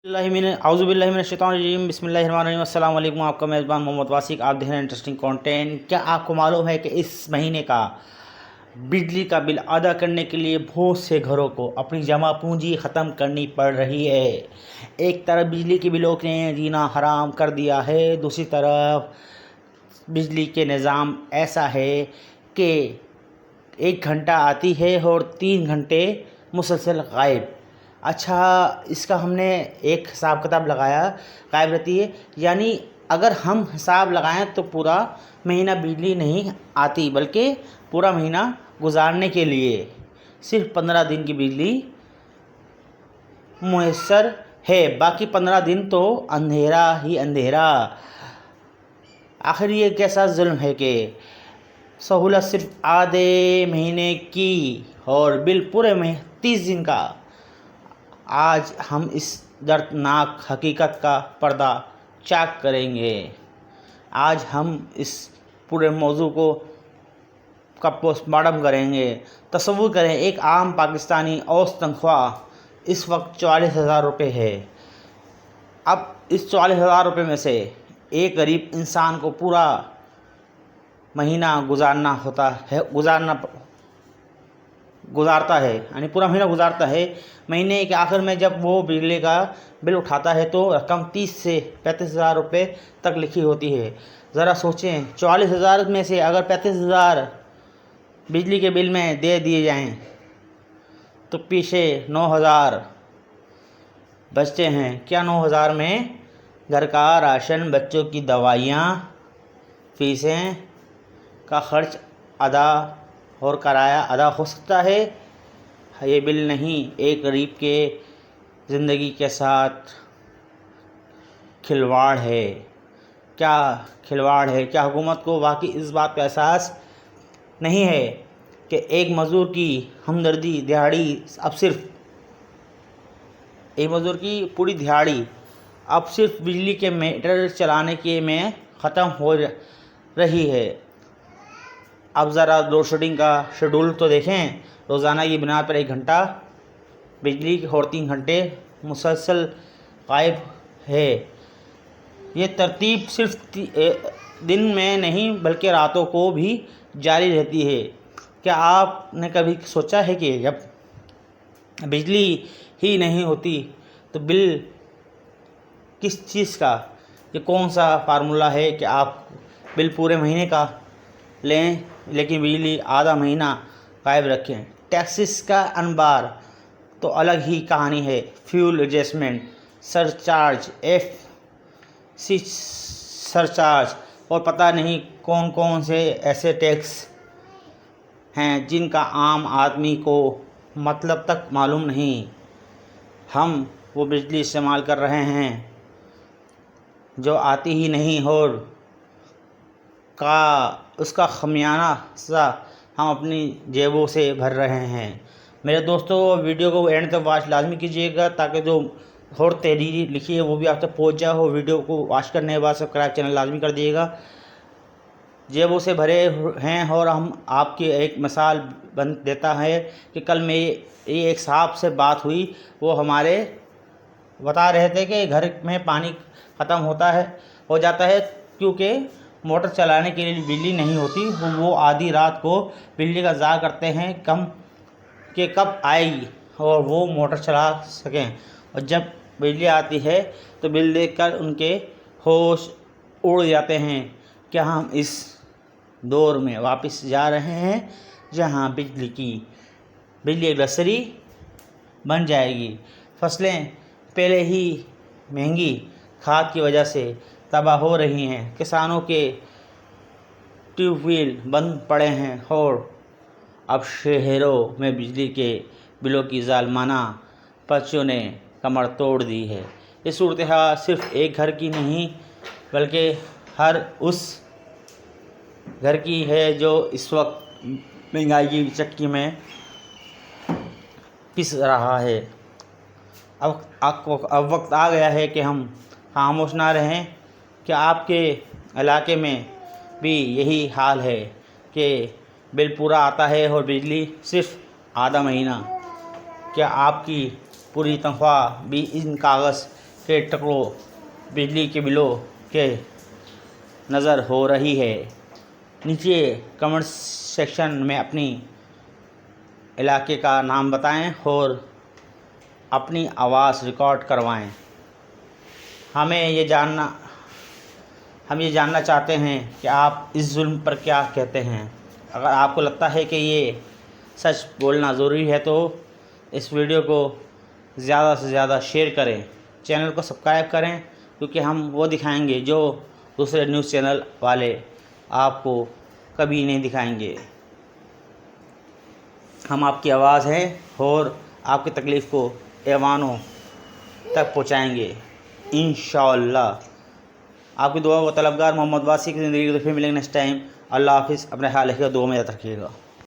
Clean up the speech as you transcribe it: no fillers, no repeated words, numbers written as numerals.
आउज़ुबिल्लाहिमिनश्शैतानिर्रजीम बिस्मिल्लाहिर्रहमानिर्रहीम। अस्सलाम वालेकुम। आपका मेज़बान मोहम्मद वासिक। आप देख रहे हैं इंटरेस्टिंग कंटेंट। क्या आपको मालूम है कि इस महीने का बिजली का बिल अदा करने के लिए बहुत से घरों को अपनी जमा पूंजी ख़त्म करनी पड़ रही है। एक तरफ बिजली के बिलों ने जीना हराम कर दिया है, दूसरी तरफ बिजली के निज़ाम ऐसा है कि 1 घंटा आती है और 3 घंटे मुसलसल गायब। अच्छा, इसका हमने एक हिसाब किताब लगाया, गायब रहती है, यानी अगर हम हिसाब लगाएं तो पूरा महीना बिजली नहीं आती, बल्कि पूरा महीना गुजारने के लिए सिर्फ 15 दिन की बिजली मुयस्सर है, बाकी 15 दिन तो अंधेरा ही अंधेरा। आखिर ये कैसा जुल्म है कि सहूलत सिर्फ आधे महीने की और बिल पूरे में 30 दिन का। आज हम इस दर्दनाक हकीकत का पर्दा चाक करेंगे। आज हम इस पूरे मौजू का पोस्टमार्टम करेंगे। तसव्वुर करें, एक आम पाकिस्तानी औसत तनख्वाह इस वक्त 44,000 रुपये है। अब इस 44,000 रुपये में से एक गरीब इंसान को पूरा महीना गुजारता है, यानी पूरा महीना गुजारता है। महीने के आखिर में जब वो बिजली का बिल उठाता है तो रकम 30 से 35,000 रुपये तक लिखी होती है। ज़रा सोचें, 44,000 में से अगर 35,000 बिजली के बिल में दे दिए जाएं तो पीछे 9,000 बचते हैं। क्या 9,000 में घर का राशन, बच्चों की दवाइयाँ, फीसें का खर्च अदा और किराया अदा हो सकता है? ये बिल नहीं, एक गरीब के ज़िंदगी के साथ खिलवाड़ है। क्या खिलवाड़ है? क्या हुकूमत को वाकई इस बात का एहसास नहीं है कि एक मज़दूर की हमदर्दी दिहाड़ी एक मज़दूर की पूरी दिहाड़ी अब सिर्फ बिजली के मीटर चलाने के में ख़त्म हो रही है? अब ज़रा लोड शेडिंग का शेड्यूल तो देखें। रोज़ाना की बिना पर 1 घंटा बिजली और 3 घंटे मुसलसल गायब है। ये तरतीब सिर्फ दिन में नहीं बल्कि रातों को भी जारी रहती है। क्या आपने कभी सोचा है कि जब बिजली ही नहीं होती तो बिल किस चीज़ का? ये कौन सा फार्मूला है कि आप बिल पूरे महीने का लें लेकिन बिजली आधा महीना गायब रखें? टैक्सेस का अनबार तो अलग ही कहानी है। Fuel adjustment surcharge, FC surcharge और पता नहीं कौन कौन से ऐसे टैक्स हैं जिनका आम आदमी को मतलब तक मालूम नहीं। हम वो बिजली इस्तेमाल कर रहे हैं जो आती ही नहीं और उसका खमियाना हम अपनी जेबों से भर रहे हैं। मेरे दोस्तों, वीडियो को एंड तक वॉच लाजमी कीजिएगा ताकि जो और तहरीरी लिखी है वो भी आप तक पहुँच जाए हो। वीडियो को वॉच करने के बाद सब्सक्राइब चैनल लाजमी कर दिएगा। जेबों से भरे हैं और हम आपकी एक मिसाल बन देता है कि कल में ये एक साहब से बात हुई। वो हमारे बता रहे थे कि घर में पानी ख़त्म हो जाता है क्योंकि मोटर चलाने के लिए बिजली नहीं होती। वो आधी रात को बिजली का इंतज़ार करते हैं कब आएगी और वो मोटर चला सकें, और जब बिजली आती है तो बिल देखकर उनके होश उड़ जाते हैं। क्या हम इस दौर में वापस जा रहे हैं जहां बिजली एक लग्जरी बन जाएगी? फसलें पहले ही महंगी खाद की वजह से तबाह हो रही हैं, किसानों के ट्यूबवेल बंद पड़े हैं और अब शहरों में बिजली के बिलों की ज़ालिमाना पर्चियों ने कमर तोड़ दी है। ये सूरत हाल सिर्फ एक घर की नहीं बल्कि हर उस घर की है जो इस वक्त महंगाई की चक्की में पिस रहा है। अब वक्त आ गया है कि हम खामोश ना रहें। क्या आपके इलाके में भी यही हाल है कि बिल पूरा आता है और बिजली सिर्फ आधा महीना? क्या आपकी पूरी तनख्वाह भी इन कागज़ کے ٹکڑوں بجلی کے بلوں کے نظر ہو رہی ہے۔ نیچے کمنٹ سیکشن میں اپنی علاقے کا نام بتائیں اور اپنی آواز ریکارڈ کروائیں۔ ہم یہ جاننا چاہتے ہیں کہ آپ اس ظلم پر کیا کہتے ہیں۔ اگر آپ کو لگتا ہے کہ یہ سچ بولنا ضروری ہے تو اس ویڈیو کو زیادہ سے زیادہ شیئر کریں، چینل کو سبسکرائب کریں، کیونکہ ہم وہ دکھائیں گے جو دوسرے نیوز چینل والے آپ کو کبھی نہیں دکھائیں گے۔ ہم آپ کی آواز ہیں اور آپ کی تکلیف کو ایوانوں تک پہنچائیں گے انشاءاللہ۔ آپ کی دعا کو طلبگار محمد واسی کی زندگی کو پھر ملیں گے نیکسٹ ٹائم۔ اللہ حافظ، اپنے خیال رکھیے گا، دعا میں یاد رکھیے گا۔